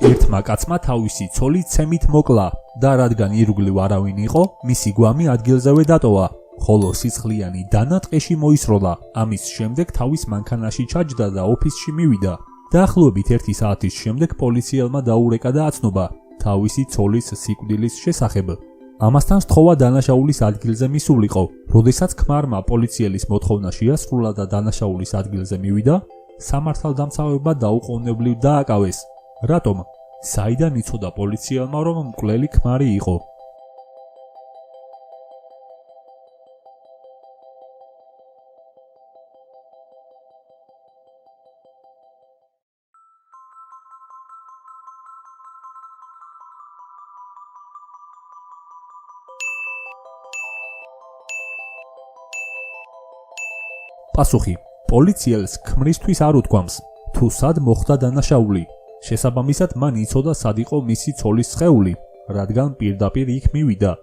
ერთმა კაცმა თავისი ცოლი ცემით მოკლა და რადგან ირგვლივ არავინ იყო, მისი გვამი ადგილზევე დატოვა, ხოლო სისხლიანი დანა ტყეში მოისროლა. ამის შემდეგ თავის მანქანაში ჩაჯდა და ოფისში მივიდა. დაახლოებით 1 საათის შემდეგ პოლიციელმა დაურეკა და აცნობა თავისი ცოლის სიკვდილის შესახებ. ამასთან სთხოვა დანაშაულის ადგილზე მისულიყო. როდესაც ქმარმა პოლიციელის მოთხოვნა შეასრულა და დანაშაულის ადგილზე მივიდა, სამართალდამცავება დაუყოვნებლივ დააკავეს. რატომ? საიდან იცოდა პოლიციელმა, რომ მკვლელი ქმარი იყო? პასუხი: პოლიციელს ქმრისთვის არ უთქვამს, თუ სად მოხდა დანაშაული. შესაბამისად, მან იცოდა სად იყო მისი ცოლის სხეული, რადგან პირდაპირ იქ მივიდა.